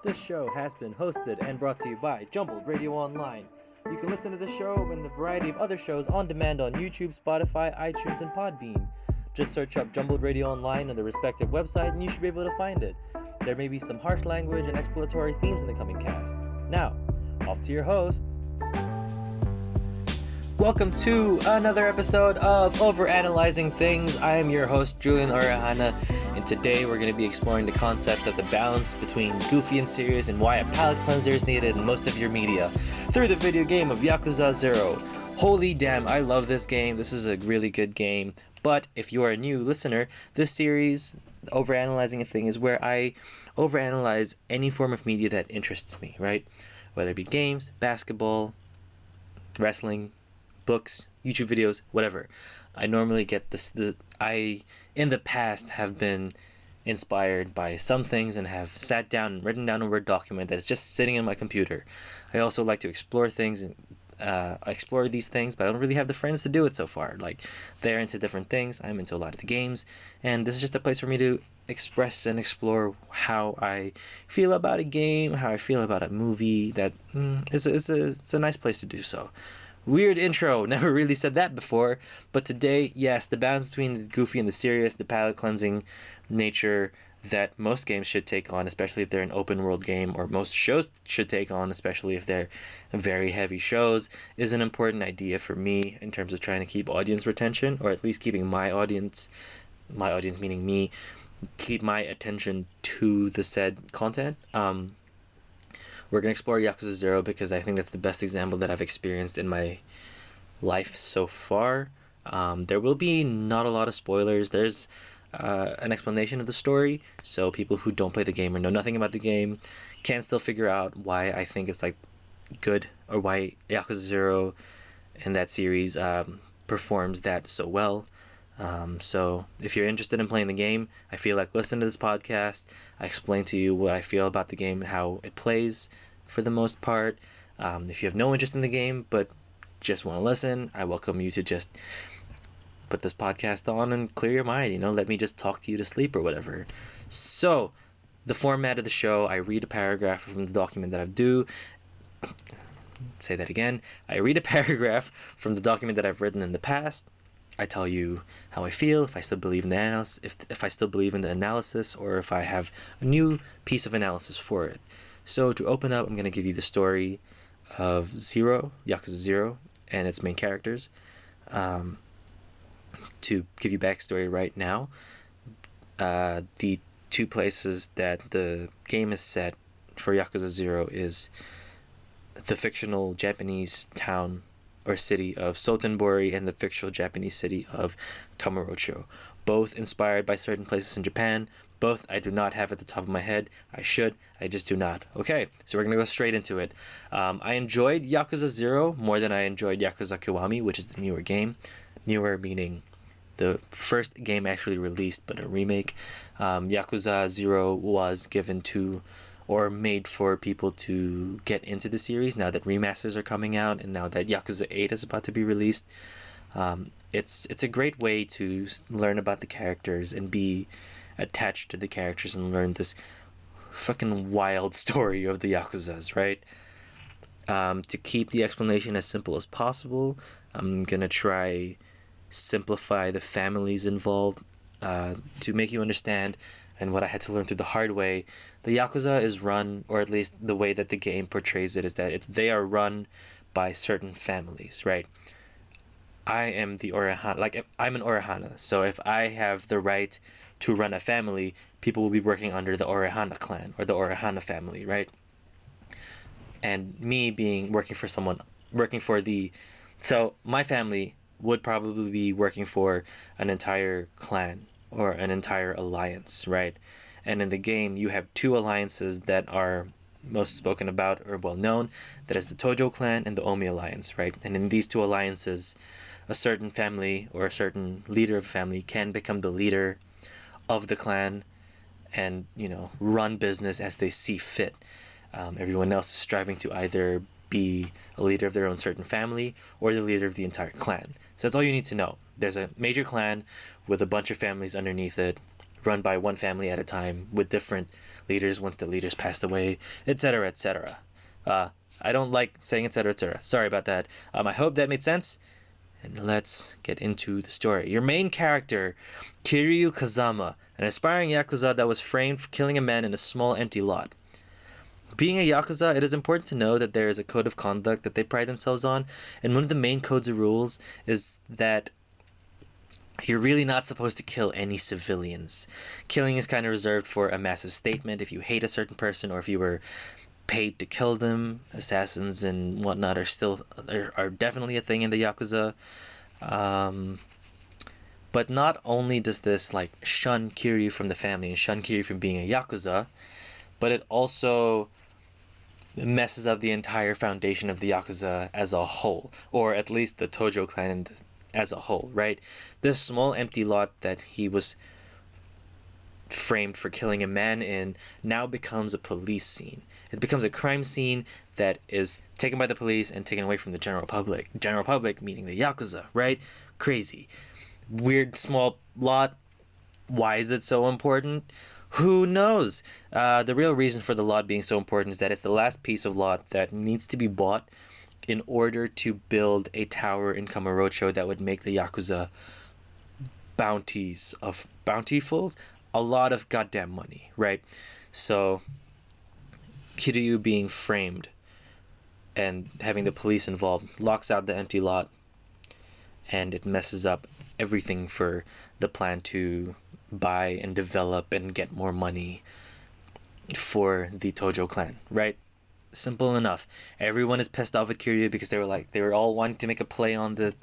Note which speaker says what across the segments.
Speaker 1: This show has been hosted and brought to you by Jumbled Radio Online. You can listen to the show and a variety of other shows on demand on YouTube, Spotify, iTunes, and Podbean. Just search up Jumbled Radio Online on the respective website and you should be able to find it. There may be some harsh language and exploratory themes in the coming cast. Now, off to your host. Welcome to another episode of Overanalyzing Things. I am your host, Julian Orahana, and today we're going to be exploring the concept of the balance between goofy and serious and why a palate cleanser is needed in most of your media through the video game of Yakuza 0. Holy damn, I love this game. This is a really good game. But if you are a new listener, this series, Overanalyzing a Thing, is where I overanalyze any form of media that interests me, right? Whether it be games, basketball, wrestling, books, YouTube videos, whatever. I normally get this. I in the past have been inspired by some things and have sat down and written down a Word document that's just sitting in my computer. I also like to explore things and explore these things, but I don't really have the friends to do it so far. Like, they're into different things, I'm into a lot of the games, and this is just a place for me to express and explore how I feel about a game, how I feel about a movie. That it's a nice place to do so. Weird intro, never really said that before, but today, yes, the balance between the goofy and the serious, the palate cleansing nature that most games should take on, especially if they're an open world game, or most shows should take on, especially if they're very heavy shows, is an important idea for me in terms of trying to keep audience retention, or at least keeping my audience meaning me, keep my attention to the said content. We're going to explore Yakuza 0 because I think that's the best example that I've experienced in my life so far. There will be not a lot of spoilers. There's an explanation of the story, so people who don't play the game or know nothing about the game can still figure out why I think it's like good, or why Yakuza 0 in that series performs that so well. So if you're interested in playing the game, I feel like listen to this podcast. I explain to you what I feel about the game and how it plays for the most part. If you have no interest in the game but just want to listen, I welcome you to just put this podcast on and clear your mind. Let me just talk to you to sleep or whatever. So the format of the show, I read a paragraph from the document that I read a paragraph from the document that I've written in the past. I tell you how I feel, if I still believe in the analysis, if I still believe in the analysis, or if I have a new piece of analysis for it. So to open up, I'm going to give you the story of Yakuza 0, and its main characters. To give you backstory right now, the two places that the game is set for Yakuza 0 is the fictional Japanese town or city of Sotenbori and the fictional Japanese city of Kamurocho. Both inspired by certain places in Japan. Both I do not have at the top of my head. I should, I just do not. Okay, so we're going to go straight into it. I enjoyed Yakuza 0 more than I enjoyed Yakuza Kiwami, which is the newer game. Newer meaning the first game actually released, but a remake. Yakuza 0 was given to or made for people to get into the series now that remasters are coming out, and now that Yakuza 8 is about to be released. It's a great way to learn about the characters and be attached to the characters and learn this fucking wild story of the Yakuzas, right? To keep the explanation as simple as possible, I'm gonna try simplify the families involved to make you understand. And what I had to learn through the hard way, the Yakuza is run, or at least the way that the game portrays it, is that they are run by certain families, right? I am the Orahana, I'm an Orahana, so if I have the right to run a family, people will be working under the Orahana clan, or the Orahana family, right? And me so my family would probably be working for an entire clan, or an entire alliance, right? And in the game, you have two alliances that are most spoken about or well known. That is the Tojo clan and the Omi alliance, right? And in these two alliances, a certain family or a certain leader of a family can become the leader of the clan and, run business as they see fit. Everyone else is striving to either be a leader of their own certain family or the leader of the entire clan. So that's all you need to know. There's a major clan with a bunch of families underneath it, run by one family at a time with different leaders once the leaders passed away, etc., etc. I don't like saying etc., etc. Sorry about that. I hope that made sense. And let's get into the story. Your main character, Kiryu Kazama, an aspiring Yakuza that was framed for killing a man in a small empty lot. Being a Yakuza, it is important to know that there is a code of conduct that they pride themselves on, and one of the main codes of rules is that you're really not supposed to kill any civilians. Killing is kind of reserved for a massive statement if you hate a certain person or if you were paid to kill them. Assassins and whatnot are definitely a thing in the Yakuza. But not only does this like shun Kiryu from the family and shun Kiryu from being a Yakuza, but it also messes up the entire foundation of the Yakuza as a whole, or at least the Tojo clan as a whole, right? This small empty lot that he was framed for killing a man in now becomes a police scene. It becomes a crime scene that is taken by the police and taken away from the general public. General public meaning the Yakuza, right? Crazy. Weird small lot. Why is it so important? Who knows? The real reason for the lot being so important is that it's the last piece of lot that needs to be bought in order to build a tower in Kamurocho that would make the Yakuza bountifuls a lot of goddamn money, right? So Kiryu being framed and having the police involved locks out the empty lot, and it messes up everything for the plan to buy and develop and get more money for the Tojo clan, right? Simple enough. Everyone is pissed off at Kiryu because they were all wanting to make a play on the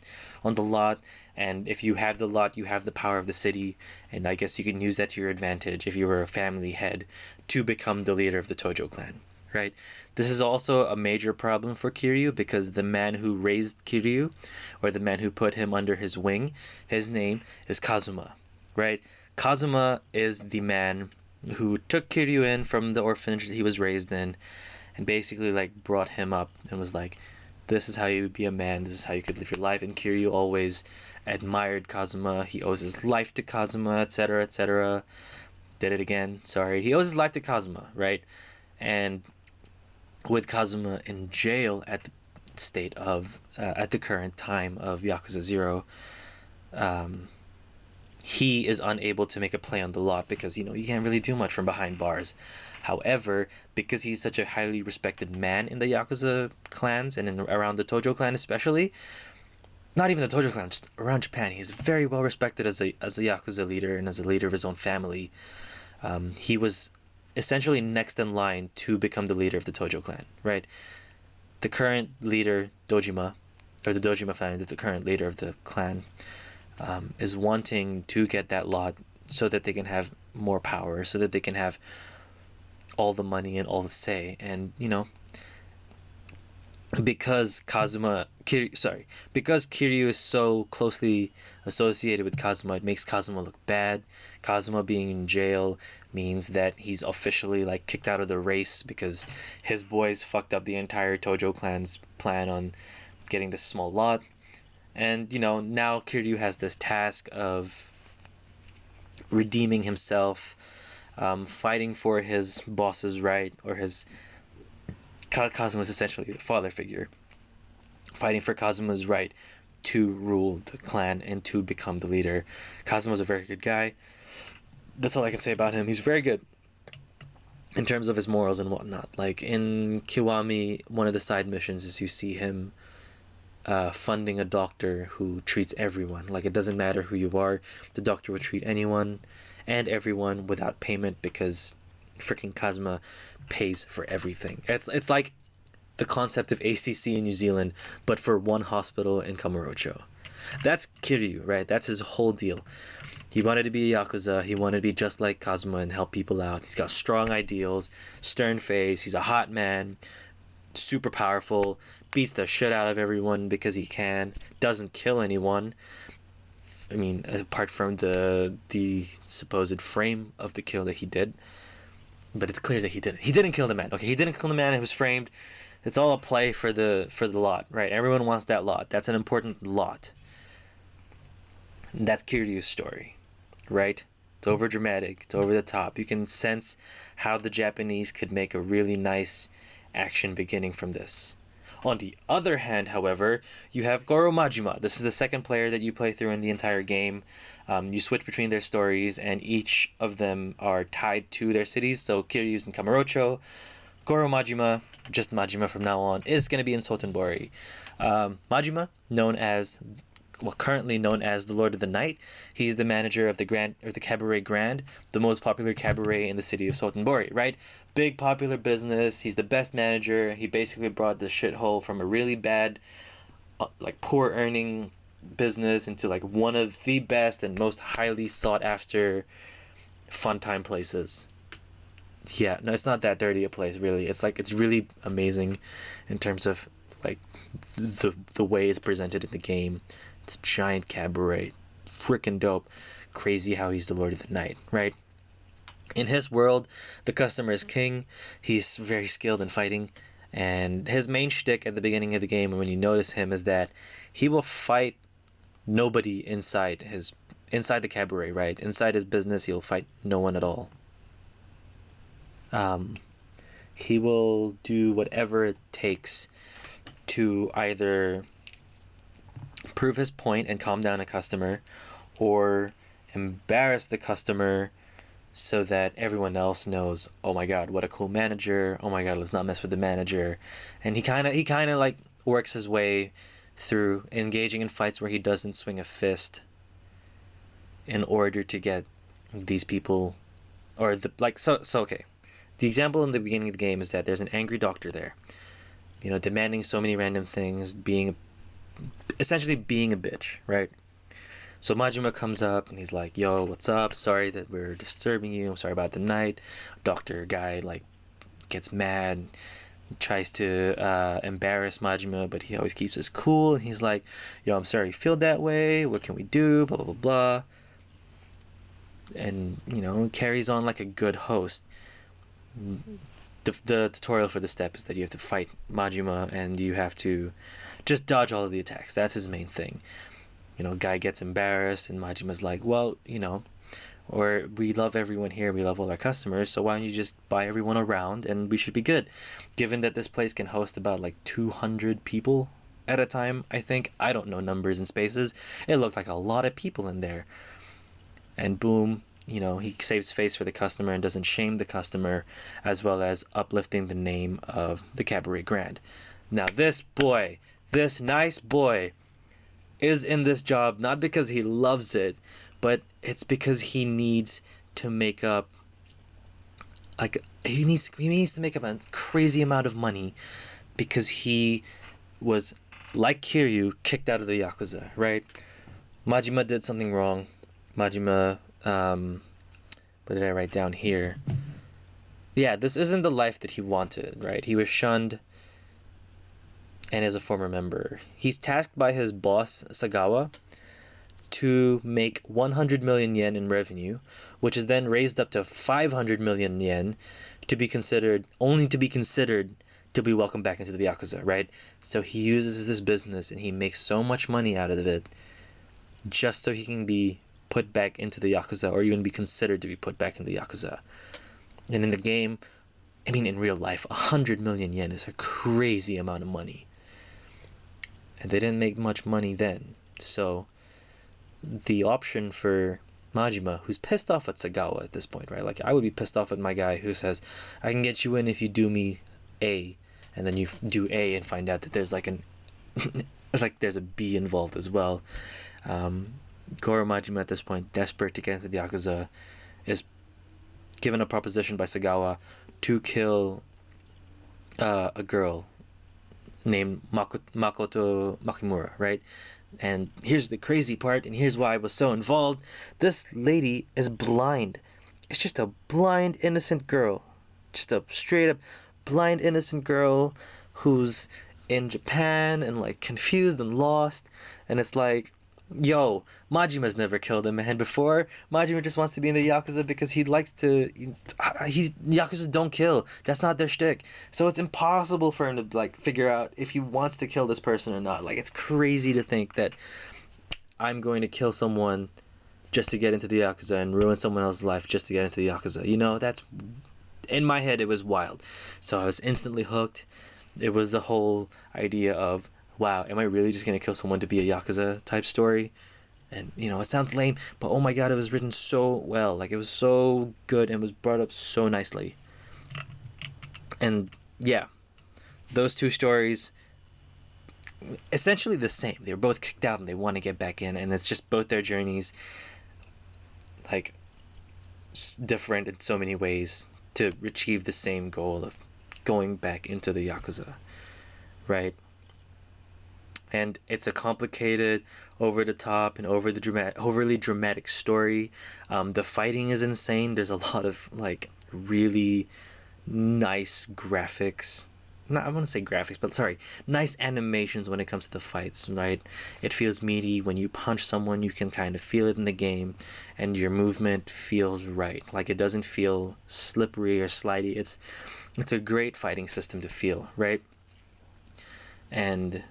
Speaker 1: lot, and if you have the lot, you have the power of the city, and I guess you can use that to your advantage if you were a family head to become the leader of the Tojo clan, right? This is also a major problem for Kiryu because the man who raised Kiryu, or the man who put him under his wing, his name is Kazuma, right? Kazuma is the man who took Kiryu in from the orphanage that he was raised in and basically like brought him up and was like, this is how you would be a man, this is how you could live your life. And Kiryu always admired Kazuma. He owes his life to Kazuma, etc., etc. Did it again, sorry. He owes his life to Kazuma, right? And with Kazuma in jail at the current time of Yakuza 0, he is unable to make a play on the lot because, you can't really do much from behind bars. However, because he's such a highly respected man in the Yakuza clans and around the Tojo clan especially, not even the Tojo clan, just around Japan, he's very well respected as a Yakuza leader and as a leader of his own family. He was essentially next in line to become the leader of the Tojo clan, right? The current leader, Dojima, or the Dojima family, the current leader of the clan, is wanting to get that lot so that they can have more power, so that they can have all the money and all the say. And because Kiryu is so closely associated with Kazuma, it makes Kazuma look bad. Kazuma being in jail means that he's officially like kicked out of the race because his boys fucked up the entire Tojo clan's plan on getting this small lot. And now Kiryu has this task of redeeming himself, fighting for his boss's right, or his Kazuma's essentially the father figure, fighting for Kazuma's right to rule the clan and to become the leader. Kazuma's a very good guy. That's all I can say about him. He's very good in terms of his morals and whatnot. Like in Kiwami, one of the side missions is you see him funding a doctor who treats everyone. Like, it doesn't matter who you are, the doctor will treat anyone and everyone without payment because freaking Kazuma pays for everything. It's like the concept of ACC in New Zealand, but for one hospital in Kamurocho. That's Kiryu, right? That's his whole deal. He wanted to be a Yakuza. He wanted to be just like Kazuma and help people out. He's got strong ideals, stern face. He's a hot man, super powerful, beats the shit out of everyone because he can, doesn't kill anyone. I mean, apart from the supposed frame of the kill that he did. But it's clear that he didn't. He didn't kill the man. Okay, he didn't kill the man. It was framed. It's all a play for the lot, right? Everyone wants that lot. That's an important lot. And that's Kiryu's story, right? It's over dramatic. It's over the top. You can sense how the Japanese could make a really nice action beginning from this. On the other hand, however, you have Goro Majima. This is the second player that you play through in the entire game. You switch between their stories, and each of them are tied to their cities. So Kiryu's in Kamurocho. Goro Majima, just Majima from now on, is going to be in Sotenbori. Majima, currently known as the Lord of the Night. He's the manager of the Cabaret Grand, the most popular cabaret in the city of Sotenbori, right? Big popular business. He's the best manager. He basically brought the shithole from a really bad, poor earning business into one of the best and most highly sought after fun time places. Yeah, no, it's not that dirty a place, really. It's really amazing in terms of the way it's presented in the game. It's a giant cabaret. Freaking dope. Crazy how he's the Lord of the Night, right? In his world, the customer is king. He's very skilled in fighting. And his main shtick at the beginning of the game, and when you notice him, is that he will fight nobody inside the cabaret, right? Inside his business, he'll fight no one at all. He will do whatever it takes to either prove his point and calm down a customer, or embarrass the customer so that everyone else knows, oh my god, what a cool manager, oh my god, let's not mess with the manager. And he kind of works his way through engaging in fights where he doesn't swing a fist in order to get these people, or okay. The example in the beginning of the game is that there's an angry doctor there, demanding so many random things, essentially being a bitch, right? So Majima comes up and he's like, yo, what's up? Sorry that we're disturbing you. I'm sorry about the night. Doctor guy gets mad, tries to embarrass Majima, but he always keeps his cool. And he's like, yo, I'm sorry you feel that way. What can we do? Blah, blah, blah, blah. And, carries on like a good host. The tutorial for the step is that you have to fight Majima and you have to just dodge all of the attacks. That's his main thing. Guy gets embarrassed and Majima's like, well, or we love everyone here, we love all our customers, so why don't you just buy everyone around and we should be good. Given that this place can host about 200 people at a time, I think. I don't know numbers and spaces. It looked like a lot of people in there. And boom, he saves face for the customer and doesn't shame the customer, as well as uplifting the name of the Cabaret Grand. Now this nice boy, is in this job not because he loves it, but it's because he needs to make up he needs to make up a crazy amount of money, because he was, like Kiryu, kicked out of the Yakuza, right? Majima did something wrong. Majima, what did I write down here? Yeah, this isn't the life that he wanted, right? He was shunned and is a former member. He's tasked by his boss, Sagawa, to make 100 million yen in revenue, which is then raised up to 500 million yen to be considered to be welcomed back into the Yakuza, right? So he uses this business and he makes so much money out of it just so he can be put back into the Yakuza, or even be considered to be put back in the Yakuza. And in the game, in real life, 100 million yen is a crazy amount of money. And they didn't make much money then. So the option for Majima, who's pissed off at Sagawa at this point, right? I would be pissed off at my guy who says, I can get you in if you do me A, and then you do A and find out that there's there's a B involved as well. Goro Majima at this point, desperate to get into the Yakuza, is given a proposition by Sagawa to kill a girl named Makoto Makimura, right? And here's the crazy part, and here's why I was so involved. This lady is blind. It's just a blind, innocent girl. Just a straight up blind, innocent girl who's in Japan and confused and lost. And it's yo, Majima's never killed a man before. Majima just wants to be in the Yakuza because he likes to... Yakuzas don't kill. That's not their shtick. So it's impossible for him to, figure out if he wants to kill this person or not. It's crazy to think that I'm going to kill someone just to get into the Yakuza and ruin someone else's life just to get into the Yakuza. You know, that's, in my head, it was wild. So I was instantly hooked. It was the whole idea of, wow, am I really just going to kill someone to be a Yakuza type story? And, you know, it sounds lame, but oh my god, it was written so well. Like, it was so good and was brought up so nicely. And, yeah, those two stories, essentially the same. They were both kicked out and they want to get back in, and it's just both their journeys, like, different in so many ways to achieve the same goal of going back into the Yakuza, right? And it's a complicated, over-the-top, and overly dramatic story. The fighting is insane. There's a lot of, like, really nice graphics. I want to say graphics, but sorry, nice animations when it comes to the fights, right? It feels meaty. When you punch someone, you can kind of feel it in the game, and your movement feels right. Like, it doesn't feel slippery or slidey. It's a great fighting system to feel, right? And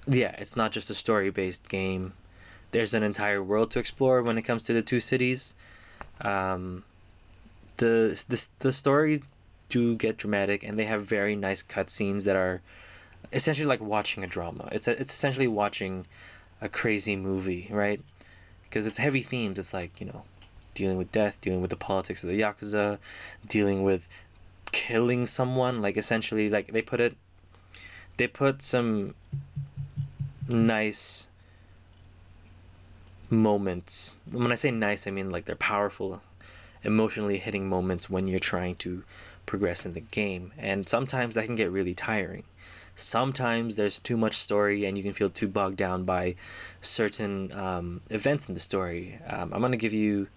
Speaker 1: yeah, it's not just a story-based game. There's an entire world to explore when it comes to the two cities. The story do get dramatic, and they have very nice cutscenes that are essentially like watching a drama. It's essentially watching a crazy movie, right? Because it's heavy themes. It's like, you know, dealing with death, dealing with the politics of the Yakuza, dealing with killing someone. Like, essentially, like, they put some nice moments. When I say nice, I mean, like, they're powerful, emotionally hitting moments when you're trying to progress in the game. And sometimes that can get really tiring. Sometimes there's too much story and you can feel too bogged down by certain events in the story. I'm going to give you...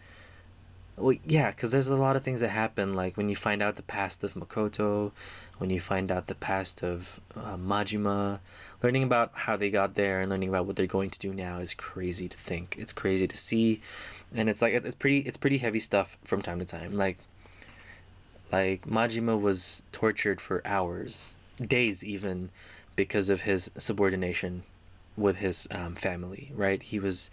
Speaker 1: Well, yeah, because there's a lot of things that happen, like when you find out the past of Makoto, when you find out the past of Majima. Learning about how they got there and learning about what they're going to do now is crazy to think. It's crazy to see, and it's like it's pretty heavy stuff from time to time. Like Majima was tortured for hours, days even, because of his subordination with his family. Right, he was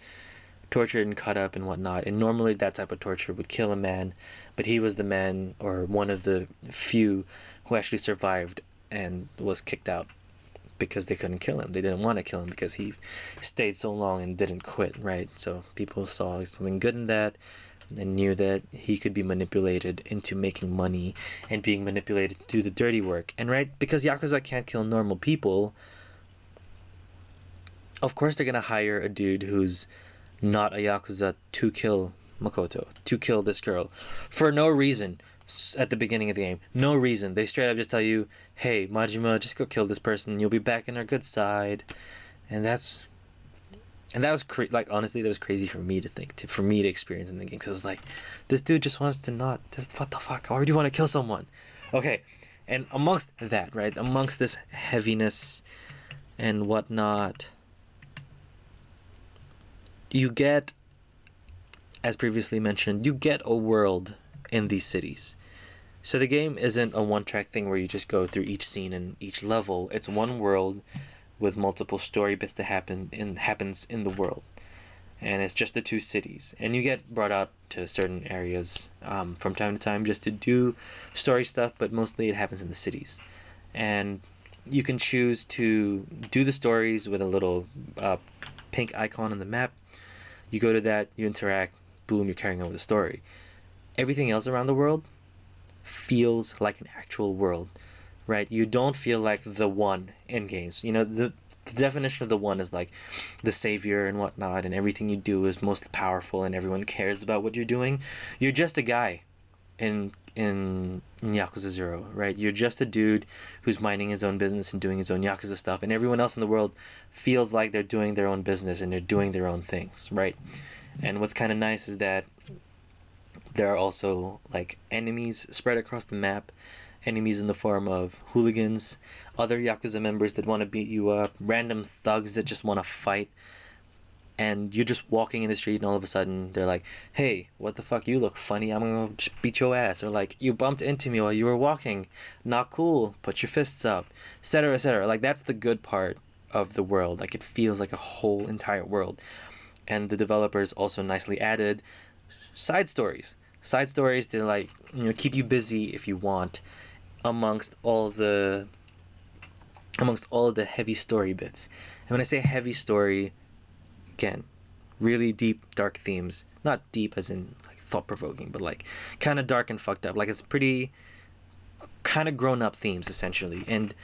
Speaker 1: tortured and cut up and whatnot, and normally that type of torture would kill a man, but he was the man, or one of the few, who actually survived and was kicked out because they couldn't kill him. They didn't want to kill him because he stayed so long and didn't quit, right? So people saw something good in that and knew that he could be manipulated into making money and being manipulated to do the dirty work. And right, because Yakuza can't kill normal people, of course they're going to hire a dude who's not a Yakuza to kill Makoto, to kill this girl, for no reason. At the beginning of the game, no reason. They straight up just tell you, hey, Majima, just go kill this person and you'll be back in our good side. And that was like, honestly, that was crazy for me to think, for me to experience in the game, because it's like, this dude just wants to not, what the fuck, why would you want to kill someone? Okay, and amongst that, right, amongst this heaviness and whatnot, you get, as previously mentioned, you get a world in these cities. So the game isn't a one-track thing where you just go through each scene and each level. It's one world with multiple story bits that happens in the world, and it's just the two cities. And you get brought out to certain areas from time to time just to do story stuff, but mostly it happens in the cities. And you can choose to do the stories with a little pink icon on the map. You go to that, you interact, boom, you're carrying on with the story. Everything else around the world feels like an actual world, right? You don't feel like the one in games. You know, the definition of the one is like the savior and whatnot, and everything you do is most powerful and everyone cares about what you're doing. You're just a guy in Yakuza 0, right? You're just a dude who's minding his own business and doing his own Yakuza stuff, and everyone else in the world feels like they're doing their own business and they're doing their own things, right? And what's kind of nice is that there are also like enemies spread across the map, enemies in the form of hooligans, other Yakuza members that want to beat you up, random thugs that just want to fight. And you're just walking in the street and all of a sudden they're like, hey, what the fuck, you look funny, I'm gonna just beat your ass. Or like, you bumped into me while you were walking, not cool, put your fists up, etc., etc. Like, that's the good part of the world. Like, it feels like a whole entire world. and the developers also nicely added side stories. Side stories to like, you know, keep you busy if you want amongst all the heavy story bits. And when I say heavy story, again, really deep, dark themes. Not deep as in like thought-provoking, but like kind of dark and fucked up. Like it's pretty kind of grown-up themes essentially. And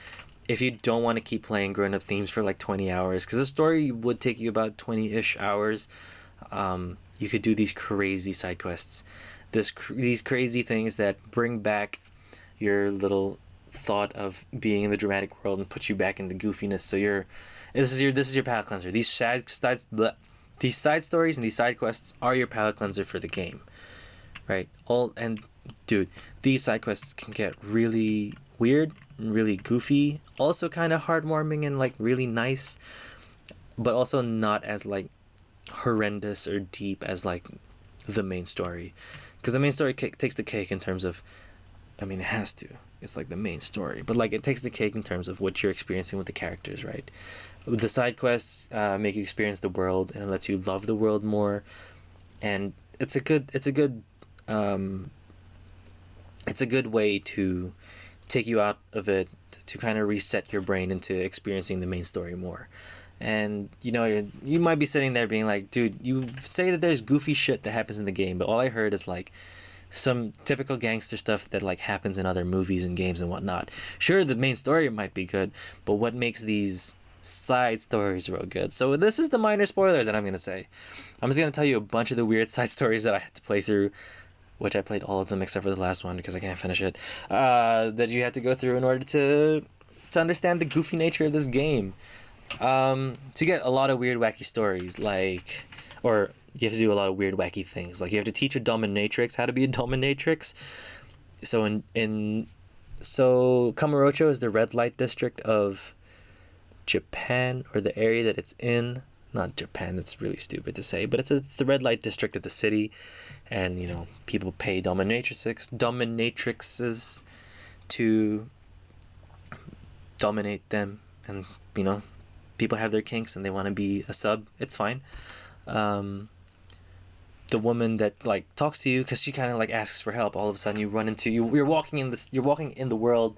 Speaker 1: if you don't want to keep playing grown-up themes for like 20 hours, because the story would take you about 20-ish hours, you could do these crazy side quests. These crazy things that bring back your little thought of being in the dramatic world and put you back in the goofiness. So this is your palate cleanser. These side stories and these side quests are your palate cleanser for the game, right? Dude, these side quests can get really weird and really goofy, also kind of heartwarming and like really nice, but also not as like horrendous or deep as like the main story, because the main story takes the cake in terms of, I mean, it has to. It's like the main story, but like it takes the cake in terms of what you're experiencing with the characters, right? The side quests make you experience the world, and it lets you love the world more, and it's a good way to take you out of it, to kind of reset your brain into experiencing the main story more. And you know, you might be sitting there being like, dude, you say that there's goofy shit that happens in the game, but all I heard is like some typical gangster stuff that like happens in other movies and games and whatnot. Sure, the main story might be good, but what makes these side stories real good? So this is the minor spoiler that I'm gonna say. I'm just gonna tell you a bunch of the weird side stories that I had to play through, which I played all of them except for the last one because I can't finish it, that you have to go through in order to understand the goofy nature of this game. To get a lot of weird wacky stories, like, or you have to do a lot of weird wacky things, like you have to teach a dominatrix how to be a dominatrix. So so Kamurocho is the red light district of Japan, or the area that it's in. Not Japan, that's really stupid to say, but it's the red light district of the city, and you know, people pay dominatrixes to dominate them, and you know, people have their kinks and they want to be a sub. It's fine. The woman that like talks to you because she kind of like asks for help. All of a sudden, you run into you're walking in the world,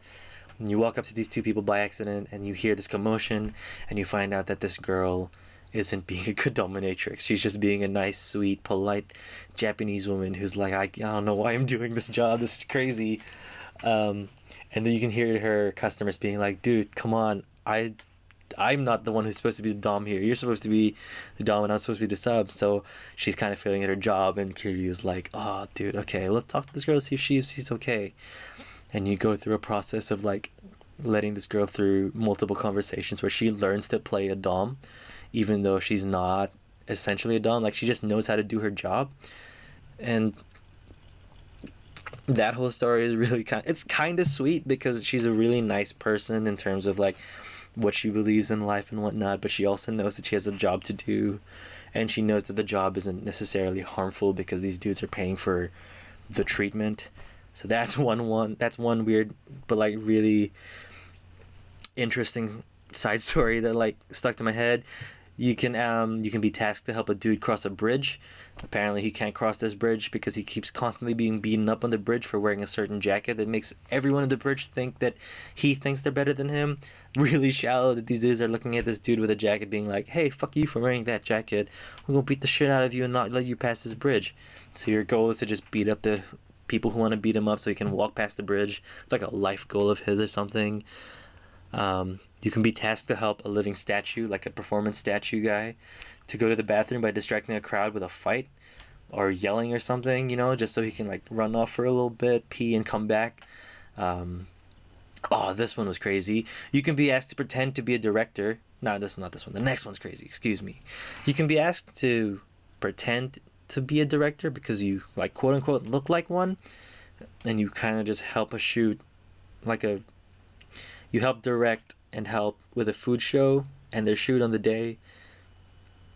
Speaker 1: and you walk up to these two people by accident, and you hear this commotion, and you find out that this girl isn't being a good dominatrix. She's just being a nice, sweet, polite Japanese woman who's like, I don't know why I'm doing this job. This is crazy. And then you can hear her customers being like, dude, come on, I'm not the one who's supposed to be the dom here. You're supposed to be the dom and I'm supposed to be the sub. So she's kind of failing at her job, and Kiryu's like, oh, dude, okay, let's talk to this girl, see if she's okay. And you go through a process of like letting this girl through multiple conversations where she learns to play a dom, even though she's not essentially a dom. Like, she just knows how to do her job. And that whole story is really it's kind of sweet because she's a really nice person in terms of like what she believes in life and whatnot, but she also knows that she has a job to do, and she knows that the job isn't necessarily harmful because these dudes are paying for the treatment. So that's one weird but like really interesting side story that like stuck to my head. You can be tasked to help a dude cross a bridge. Apparently he can't cross this bridge because he keeps constantly being beaten up on the bridge for wearing a certain jacket that makes everyone on the bridge think that he thinks they're better than him. Really shallow that these dudes are looking at this dude with a jacket being like, hey, fuck you for wearing that jacket. We're gonna beat the shit out of you and not let you pass this bridge. So your goal is to just beat up the people who want to beat him up so he can walk past the bridge. It's like a life goal of his or something. You can be tasked to help a living statue, like a performance statue guy, to go to the bathroom by distracting a crowd with a fight or yelling or something, you know, just so he can like run off for a little bit, pee, and come back. This one was crazy. You can be asked to pretend to be a director. No, this one, not this one. The next one's crazy. Excuse me. You can be asked to pretend to be a director because you like quote unquote look like one, and you kind of just help a shoot, you help direct and help with a food show and their shoot on the day,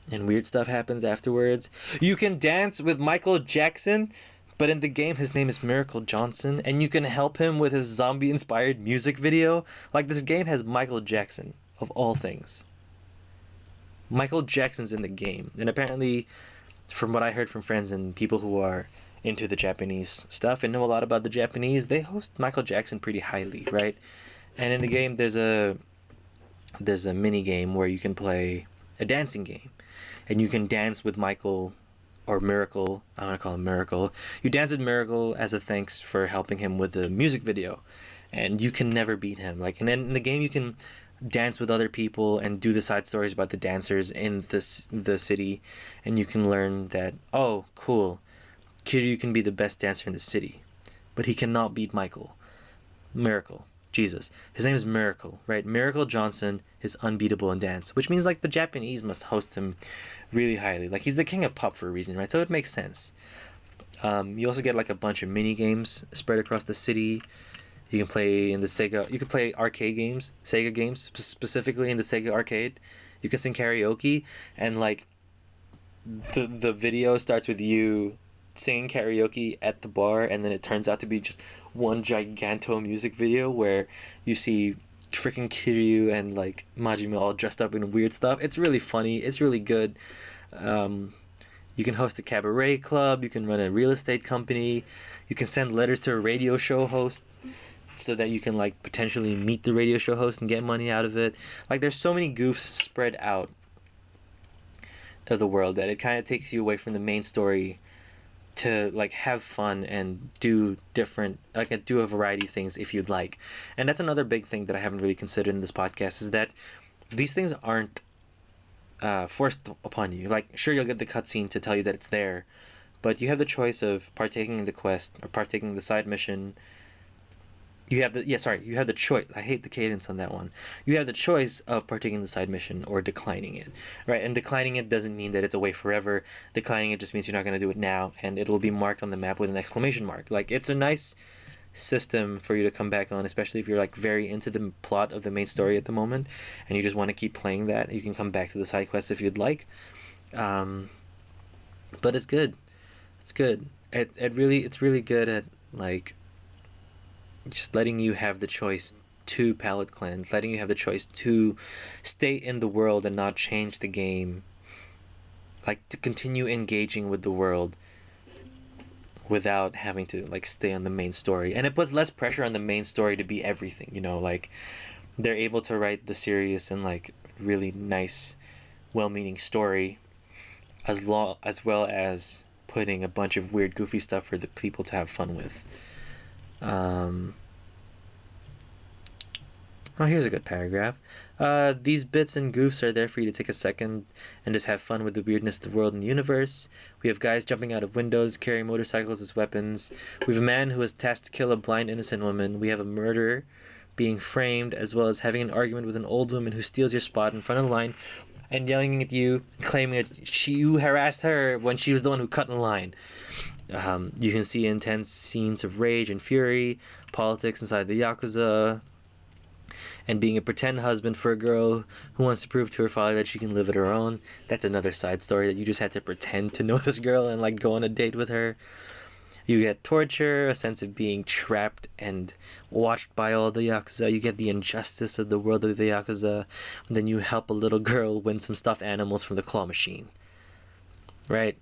Speaker 1: and weird stuff happens afterwards. You can dance with Michael Jackson, but in the game his name is Miracle Johnson, and you can help him with his zombie-inspired music video. Like, this game has Michael Jackson, of all things. Michael Jackson's in the game, and apparently, from what I heard from friends and people who are into the Japanese stuff and know a lot about the Japanese, they host Michael Jackson pretty highly, right? And in the game, there's a mini game where you can play a dancing game, and you can dance with Michael or Miracle. I want to call him Miracle. You dance with Miracle as a thanks for helping him with the music video, and you can never beat him. Like, and then in the game, you can dance with other people and do the side stories about the dancers in the city, and you can learn that, oh, cool, Kiryu can be the best dancer in the city, but he cannot beat Miracle. Jesus. His name is Miracle, right? Miracle Johnson is unbeatable in dance, which means like the Japanese must host him really highly. Like, he's the king of pop for a reason, right? So it makes sense. You also get like a bunch of mini games spread across the city. You can play in the Sega. You can play arcade games, Sega games, specifically in the Sega arcade. You can sing karaoke, and like the video starts with you singing karaoke at the bar, and then it turns out to be just one giganto music video where you see freaking Kiryu and like Majima all dressed up in weird stuff. It's really funny. It's really good. You can host a cabaret club. You can run a real estate company. You can send letters to a radio show host so that you can like potentially meet the radio show host and get money out of it. Like, there's so many goofs spread out of the world that it kind of takes you away from the main story to like have fun and do different, like do a variety of things if you'd like. And that's another big thing that I haven't really considered in this podcast, is that these things aren't forced upon you. Like, sure, you'll get the cutscene to tell you that it's there, but you have the choice of partaking in the quest or partaking in the side mission. You have the choice. I hate the cadence on that one. You have the choice of partaking in the side mission or declining it, right? And declining it doesn't mean that it's away forever. Declining it just means you're not going to do it now, and it will be marked on the map with an exclamation mark. Like, it's a nice system for you to come back on, especially if you're like very into the plot of the main story at the moment, and you just want to keep playing that. You can come back to the side quests if you'd like. But it's good. It's good. It's really good at like just letting you have the choice to palette cleanse, letting you have the choice to stay in the world and not change the game, like to continue engaging with the world without having to like stay on the main story. And it puts less pressure on the main story to be everything, you know, like they're able to write the serious and like really nice, well-meaning story as well as putting a bunch of weird goofy stuff for the people to have fun with. Here's a good paragraph. These bits and goofs are there for you to take a second and just have fun with the weirdness of the world and the universe. We have guys jumping out of windows, carrying motorcycles as weapons. We have a man who is tasked to kill a blind innocent woman. We have a murderer being framed, as well as having an argument with an old woman who steals your spot in front of the line and yelling at you, claiming that you harassed her when she was the one who cut in line. You can see intense scenes of rage and fury, politics inside the Yakuza, and being a pretend husband for a girl who wants to prove to her father that she can live at her own. That's another side story, that you just had to pretend to know this girl and like go on a date with her. You get torture, a sense of being trapped and watched by all the Yakuza. You get the injustice of the world of the Yakuza. And then you help a little girl win some stuffed animals from the claw machine. Right?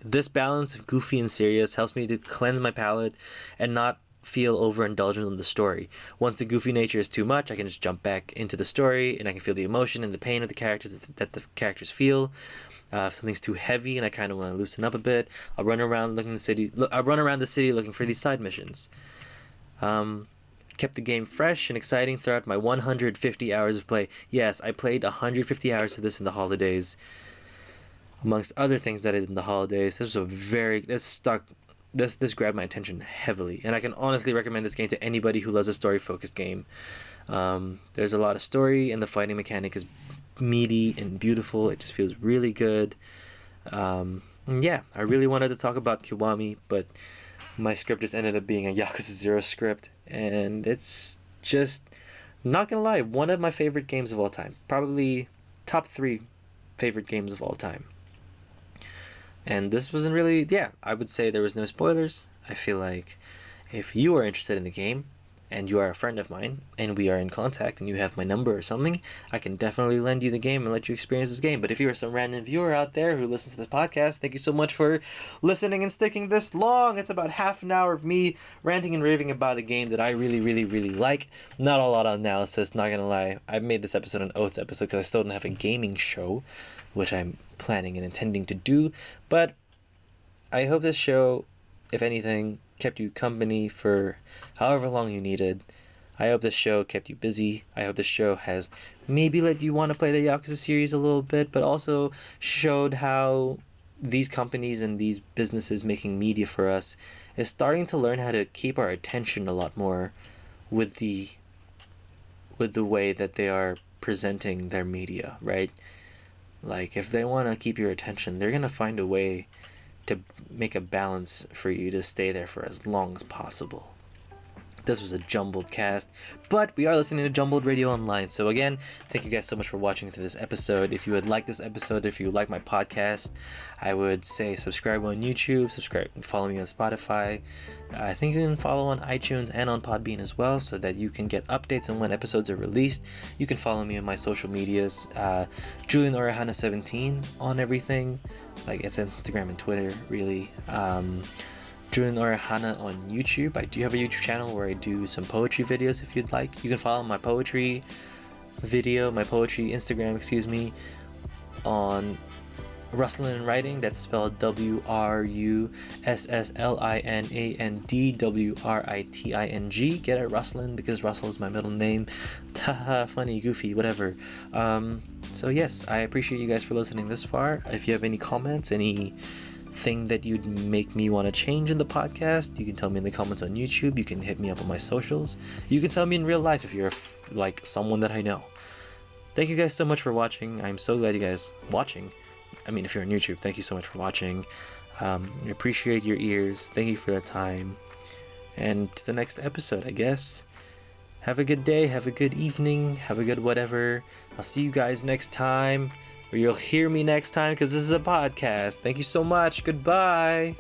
Speaker 1: This balance of goofy and serious helps me to cleanse my palate and not feel overindulgent in the story. Once the goofy nature is too much, I can just jump back into the story and I can feel the emotion and the pain of the characters that the characters feel. If something's too heavy and I kind of want to loosen up a bit, I'll run around the city looking for these side missions. Kept the game fresh and exciting throughout my 150 hours of play. Yes, I played 150 hours of this in the holidays. Amongst other things that I did in the holidays, this grabbed my attention heavily, and I can honestly recommend this game to anybody who loves a story-focused game. There's a lot of story, and the fighting mechanic is meaty and beautiful. It just feels really good. Yeah, I really wanted to talk about Kiwami, but my script just ended up being a Yakuza 0 script, and it's just, not gonna lie, one of my favorite games of all time. Probably top 3 favorite games of all time. And this wasn't really, I would say there was no spoilers. I feel like if you are interested in the game and you are a friend of mine, and we are in contact, and you have my number or something, I can definitely lend you the game and let you experience this game. But if you are some random viewer out there who listens to this podcast, thank you so much for listening and sticking this long. It's about half an hour of me ranting and raving about a game that I really, really, really like. Not a lot of analysis, not gonna lie. I made this episode an OATS episode because I still don't have a gaming show, which I'm planning and intending to do. But I hope this show, if anything, kept you company for however long you needed. I hope this show kept you busy. I hope this show has maybe let you want to play the Yakuza series a little bit, but also showed how these companies and these businesses making media for us is starting to learn how to keep our attention a lot more with the way that they are presenting their media, right? Like, if they want to keep your attention, they're going to find a way to make a balance for you to stay there for as long as possible. This was a jumbled cast, but we are listening to Jumbled Radio Online. So again, thank you guys so much for watching through this episode. If you would like this episode, if you would like my podcast, I would say subscribe on YouTube, subscribe and follow me on Spotify. I think you can follow on iTunes and on Podbean as well, so that you can get updates on when episodes are released. You can follow me on my social medias, Julian Orahana17 on everything. Like, it's Instagram and Twitter, really. Julian Orahana on YouTube. I do have a YouTube channel where I do some poetry videos if you'd like. You can follow my poetry Instagram, on Rustlin and Writing. That's spelled WRUSSLINANDWRITING. Get it, Rustlin, because Russell is my middle name. Haha, funny, goofy, whatever. So yes, I appreciate you guys for listening this far. If you have any comments, anything that you'd make me want to change in the podcast, you can tell me in the comments on YouTube. You can hit me up on my socials. You can tell me in real life if you're like someone that I know. Thank you guys so much for watching. I'm so glad you guys watching. I mean, if you're on YouTube, thank you so much for watching. I appreciate your ears. Thank you for the time. And to the next episode, I guess. Have a good day, have a good evening, have a good whatever. I'll see you guys next time, or you'll hear me next time, because this is a podcast. Thank you so much. Goodbye.